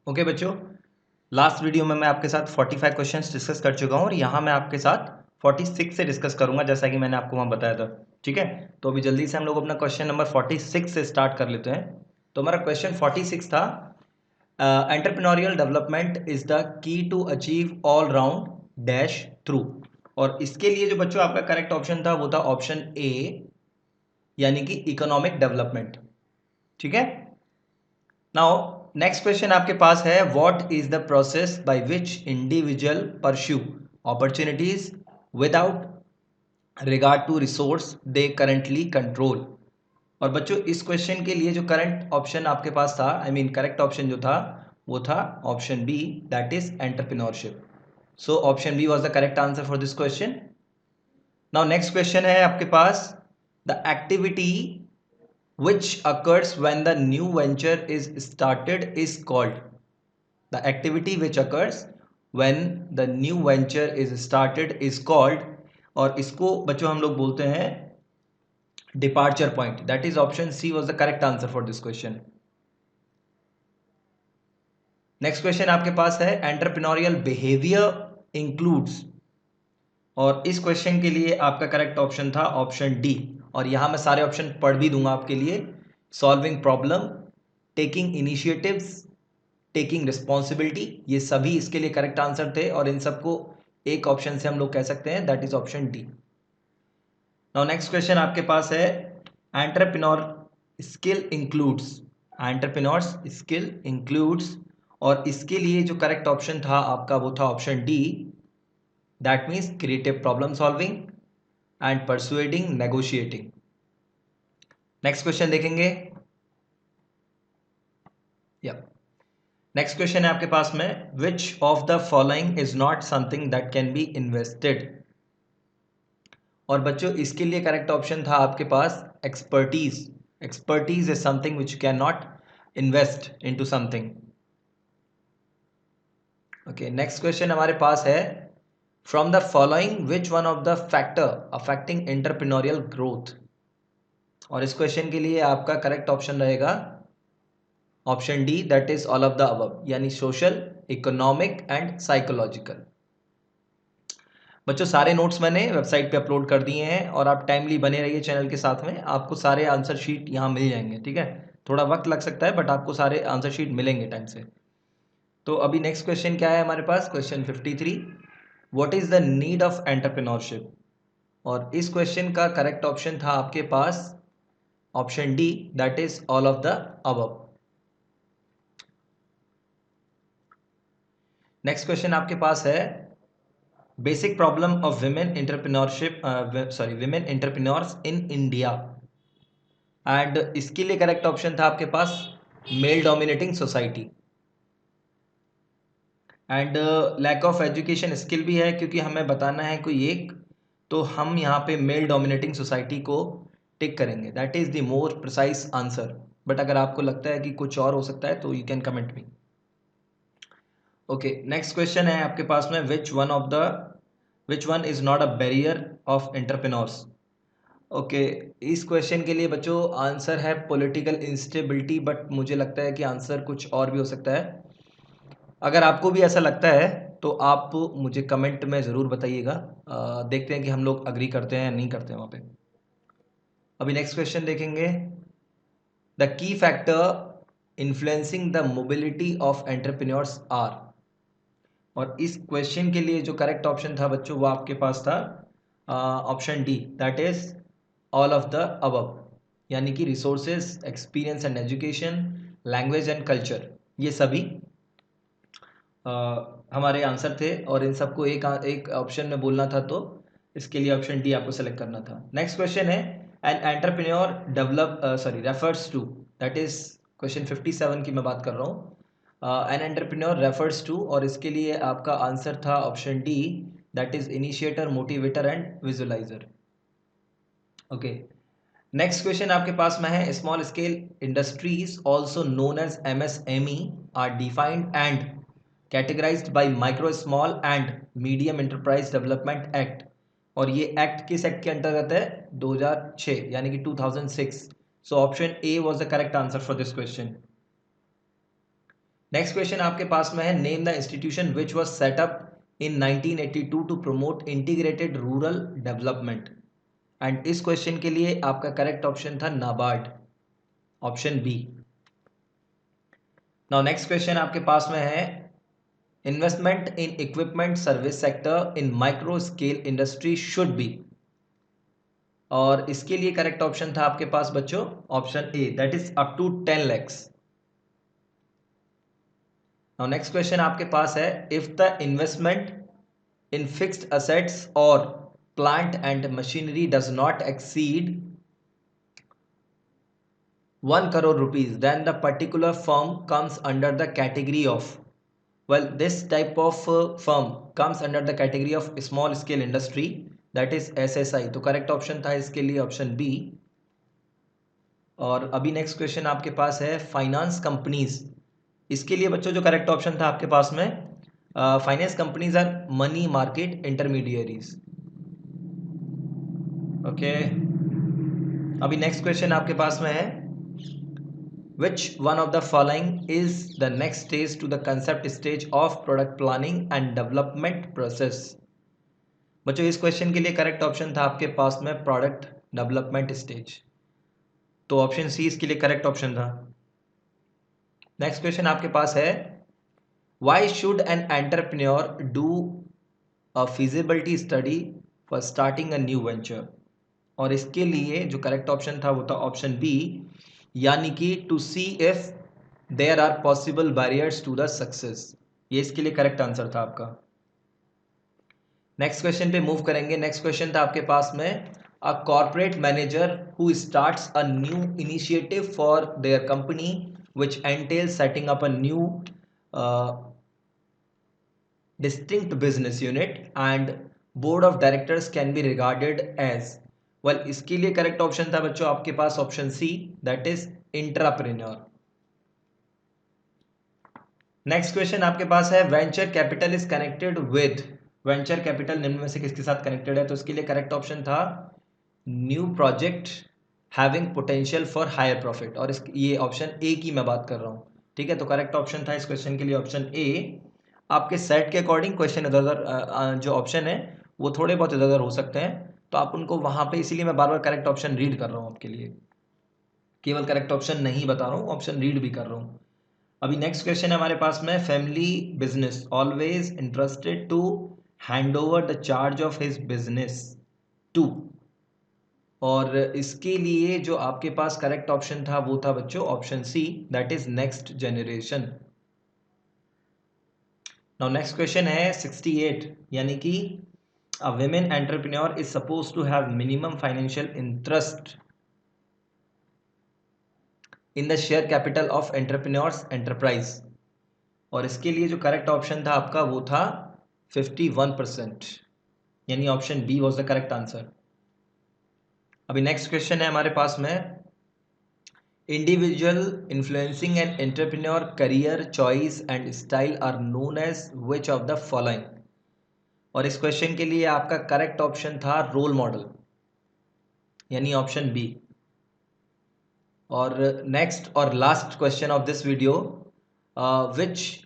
Okay बच्चों, last video में मैं आपके साथ 45 क्वेश्चंस डिस्कस कर चुका हूँ और यहाँ मैं आपके साथ 46 से डिस्कस करूंगा, जैसा कि मैंने आपको वहाँ बताया था। ठीक है, तो अभी जल्दी से हम लोग अपना क्वेश्चन नंबर 46 से स्टार्ट कर लेते हैं। तो हमारा क्वेश्चन 46 था, entrepreneurial development is the key to achieve all round dash through. और इसके लिए जो बच्चों आपका करेक्ट ऑप्शन था वो था ऑप्शन ए, यानी कि इकोनॉमिक डेवलपमेंट। ठीक है, नाउ नेक्स्ट क्वेश्चन आपके पास है, what is the process by which individual pursue opportunities without regard to resource they currently control. और बच्चों इस क्वेश्चन के लिए जो करंट ऑप्शन आपके पास था, करेक्ट ऑप्शन जो था वो था option B, that is entrepreneurship. So option B was the correct answer for this question. Now next question है आपके पास, the activity which occurs when the new venture is started is called, the activity which occurs when the new venture is started is called, और इसको बच्चों हम लोग बोलते हैं departure point. That is option she was the correct answer for this question. Next question आपके पास है, एंटरप्रेन्योरियल बिहेवियर इंक्लूड्स, और इस क्वेश्चन के लिए आपका करेक्ट ऑप्शन था ऑप्शन डी। और यहां मैं सारे ऑप्शन पढ़ भी दूंगा आपके लिए, solving problem, taking initiatives, taking responsibility, ये सभी इसके लिए करेक्ट आंसर थे और इन सबको एक ऑप्शन से हम लोग कह सकते हैं, that is option D. Now next question आपके पास है, entrepreneur skill includes, entrepreneurs skill includes, और इसके लिए जो करेक्ट ऑप्शन था आपका वो था option D, that means creative problem solving and persuading negotiating. Next question देखेंगे। या नेक्स्ट क्वेश्चन है आपके पास में, which of the following is not something that can be invested. और बच्चों इसके लिए करेक्ट ऑप्शन था आपके पास expertise. Expertise is something which can not invest into something. Okay, next question हमारे पास है, from the following which one of the factor affecting entrepreneurial growth. और इस क्वेश्चन के लिए आपका करेक्ट ऑप्शन रहेगा option D, that is all of the above, यानी सोशल, इकोनॉमिक एंड साइकोलॉजिकल। बच्चों सारे नोट्स मैंने वेबसाइट पे अपलोड कर दिए हैं और आप टाइमली बने रहिए चैनल के साथ में, आपको सारे आंसर शीट यहाँ मिल जाएंगे। ठीक है, थोड़ा वक्त लग सकता है बट आपको सारे आंसर शीट मिलेंगे टाइम से। तो अभी नेक्स्ट क्वेश्चन क्या है हमारे पास, question 53, what is the need of entrepreneurship. और इस क्वेश्चन का करेक्ट ऑप्शन था आपके पास option D, that is all of the above. Next question आपके पास है, basic problem of women entrepreneurship, women entrepreneurs in India. And इसके लिए करेक्ट ऑप्शन था आपके पास male dominating society. And lack of education skill भी है, क्योंकि हमें बताना है कोई एक, तो हम यहाँ पे मेल डोमिनेटिंग सोसाइटी को टिक करेंगे, that is the more precise answer. But अगर आपको लगता है कि कुछ और हो सकता है तो you can comment me. Okay, next question है आपके पास में, which one is not a barrier of entrepreneurs. Okay, इस क्वेश्चन के लिए बच्चों आंसर है पॉलिटिकल इंस्टेबिलिटी, बट मुझे लगता है कि आंसर कुछ और भी हो सकता है। अगर आपको भी ऐसा लगता है तो आप मुझे कमेंट में ज़रूर बताइएगा, देखते हैं कि हम लोग अग्री करते हैं या नहीं करते हैं वहाँ पे। अभी नेक्स्ट क्वेश्चन देखेंगे, the key factor influencing the mobility of entrepreneurs are. और इस क्वेश्चन के लिए जो करेक्ट ऑप्शन था बच्चों वो आपके पास था option D, that is all of the above, यानी कि resources, experience and education, language and culture, ये सभी हमारे आंसर थे और इन सबको एक ऑप्शन में बोलना था, तो इसके लिए ऑप्शन डी आपको सेलेक्ट करना था। नेक्स्ट क्वेश्चन है, an entrepreneur refers to, that is question 57 की मैं बात कर रहा हूँ। एन एंटरप्रेन्योर रेफर्स टू, और इसके लिए आपका आंसर था option D, that is initiator, motivator and visualiser. Okay, next question आपके पास में है, small scale industries also known as MSME are defined and categorised by micro small and medium enterprise development act. और ये act किस act के अंतर्गत है, 2006, यानी कि 2006। So option A was the correct answer for this question. Next question आपके पास में है, name the institution which was set up in 1982 to promote integrated rural development. And इस क्वेश्चन के लिए आपका करेक्ट ऑप्शन था NABARD, option B. Now next question आपके पास में है, investment in equipment service sector in micro scale industry should be, और इसके लिए करेक्ट ऑप्शन था आपके पास बच्चों option A, that is up to 10 lakhs। Now next question आपके पास है, if the investment in fixed assets और plant and machinery does not exceed 1 crore rupees, then the particular firm comes under the category of, well, this type of firm comes under the category of small scale industry, that is SSI। तो correct option था इसके लिए option B. और अभी next question आपके पास है, finance companies, इसके लिए बच्चों जो करेक्ट ऑप्शन था आपके पास में, finance companies are money market intermediaries. Okay, अभी नेक्स्ट क्वेश्चन आपके पास में है, which one of the following is the next stage to the concept stage of product planning and development process। बच्चों इस क्वेश्चन के लिए करेक्ट ऑप्शन था आपके पास में प्रोडक्ट डेवलपमेंट स्टेज, तो ऑप्शन सी इसके लिए करेक्ट ऑप्शन था। नेक्स्ट क्वेश्चन आपके पास है, why should an entrepreneur do a feasibility study for starting a new venture, और इसके लिए जो करेक्ट ऑप्शन था वो था ऑप्शन बी, यानी कि to see if there are possible barriers to the success, ये इसके लिए करेक्ट आंसर था आपका। नेक्स्ट क्वेश्चन पे मूव करेंगे। नेक्स्ट क्वेश्चन था आपके पास में, a corporate manager who starts a new initiative for their company which entails setting up a new distinct business unit and board of directors can be regarded as, well, इसके लिए correct option था बच्चों आपके पास option C, that is intrapreneur. Next question आपके पास है, venture capital is connected with, venture capital निम्न में से किसके साथ कनेक्टेड है, तो इसके लिए करेक्ट ऑप्शन था new project having potential for higher profit, और इस ये ऑप्शन ए की मैं बात कर रहा हूँ, ठीक है। तो करेक्ट ऑप्शन था इस क्वेश्चन के लिए ऑप्शन ए। आपके सेट के अकॉर्डिंग क्वेश्चन इधर उधर जो ऑप्शन है वो थोड़े बहुत इधर उधर हो सकते हैं, तो आप उनको वहाँ पे, इसीलिए मैं बार बार करेक्ट ऑप्शन रीड कर रहा हूँ आपके लिए, केवल करेक्ट ऑप्शन नहीं बता रहा हूँ, ऑप्शन रीड भी कर रहा हूँ। अभी नेक्स्ट क्वेश्चन है हमारे पास में, family business always interested to hand over the charge of his business to, और इसके लिए जो आपके पास करेक्ट ऑप्शन था वो था बच्चों option C, that is next generation. Now next question है 68, यानी कि अ women entrepreneur is supposed to have minimum financial interest in the share capital of entrepreneur's enterprise, और इसके लिए जो करेक्ट ऑप्शन था आपका वो था 51%, यानी option B was the correct answer. अभी नेक्स्ट क्वेश्चन है हमारे पास में, individual influencing an entrepreneur career choice and style are known as which of the following, और इस क्वेश्चन के लिए आपका करेक्ट ऑप्शन था रोल मॉडल, यानी ऑप्शन बी। और नेक्स्ट और last question of this video, which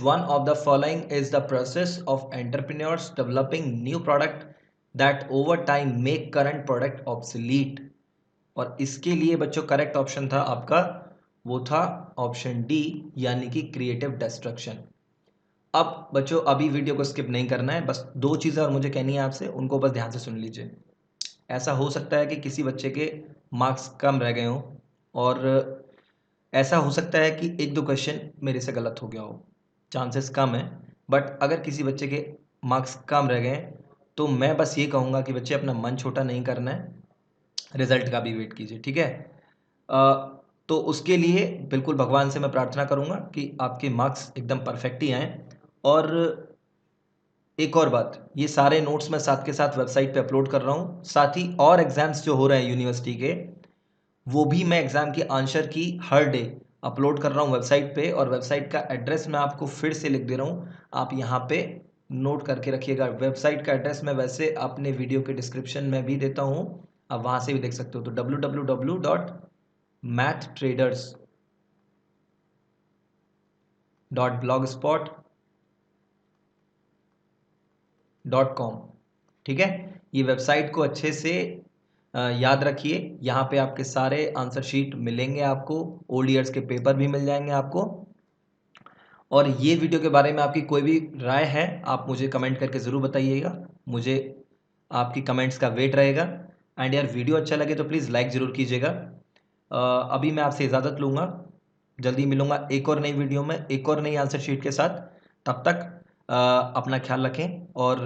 one of the following is the process of entrepreneurs developing new product that over time make current product obsolete, और इसके लिए बच्चों correct option था आपका वो था ऑप्शन डी, यानी कि क्रिएटिव डिस्ट्रक्शन। अब बच्चों अभी वीडियो को स्किप नहीं करना है, बस दो चीज़ें और मुझे कहनी है आपसे, उनको बस ध्यान से सुन लीजिए। ऐसा हो सकता है कि किसी बच्चे के मार्क्स कम रह गए हों, और ऐसा हो सकता है कि एक दो क्वेश्चन मेरे से गलत हो गया हो, चांसेस कम है, बट अगर किसी बच्चे के मार्क्स कम रह गए तो मैं बस ये कहूँगा कि बच्चे अपना मन छोटा नहीं करना है, रिजल्ट का भी वेट कीजिए, ठीक है। तो उसके लिए बिल्कुल भगवान से मैं प्रार्थना करूँगा कि आपके मार्क्स एकदम परफेक्ट ही आएँ। और एक और बात, ये सारे नोट्स मैं साथ के साथ वेबसाइट पे अपलोड कर रहा हूँ, साथ ही और एग्ज़ाम्स जो हो रहे हैं यूनिवर्सिटी के, वो भी मैं एग्ज़ाम की आंसर की हर डे अपलोड कर रहा हूँ वेबसाइट पे, और वेबसाइट का एड्रेस मैं आपको फिर से लिख दे रहा हूँ, आप यहाँ पे नोट करके रखिएगा। वेबसाइट का एड्रेस मैं वैसे अपने वीडियो के डिस्क्रिप्शन में भी देता हूँ, आप वहाँ से भी देख सकते हो, तो www.mattraders www.blogspot.com। ठीक है, ये वेबसाइट को अच्छे से याद रखिए। यहाँ पे आपके सारे आंसर शीट मिलेंगे आपको, ओल्ड ईयर्स के पेपर भी मिल जाएंगे आपको। और ये वीडियो के बारे में आपकी कोई भी राय है आप मुझे कमेंट करके ज़रूर बताइएगा, मुझे आपकी कमेंट्स का वेट रहेगा। एंड यार वीडियो अच्छा लगे तो प्लीज़ लाइक ज़रूर कीजिएगा। अभी मैं आपसे इजाज़त लूँगा, जल्दी मिलूँगा एक और नई वीडियो में एक और नई आंसर शीट के साथ। तब तक अपना ख्याल रखें और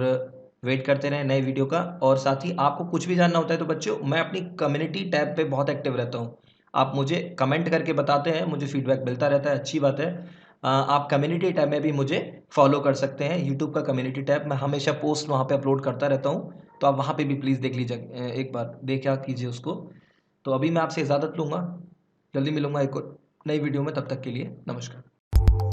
वेट करते रहें नए वीडियो का। और साथ ही आपको कुछ भी जानना होता है तो बच्चों, मैं अपनी कम्युनिटी टैब पे बहुत एक्टिव रहता हूँ। आप मुझे कमेंट करके बताते हैं, मुझे फीडबैक मिलता रहता है, अच्छी बात है। आप कम्युनिटी टैब में भी मुझे फॉलो कर सकते हैं, यूट्यूब का कम्युनिटी टैब, मैं हमेशा पोस्ट वहाँ पे अपलोड करता रहता हूँ, तो आप वहाँ पे भी प्लीज़ देख लीजिए, एक बार देखा कीजिए उसको। तो अभी मैं आपसे इजाज़त लूँगा, जल्दी मिलूँगा एक और नई वीडियो में, तब तक के लिए नमस्कार।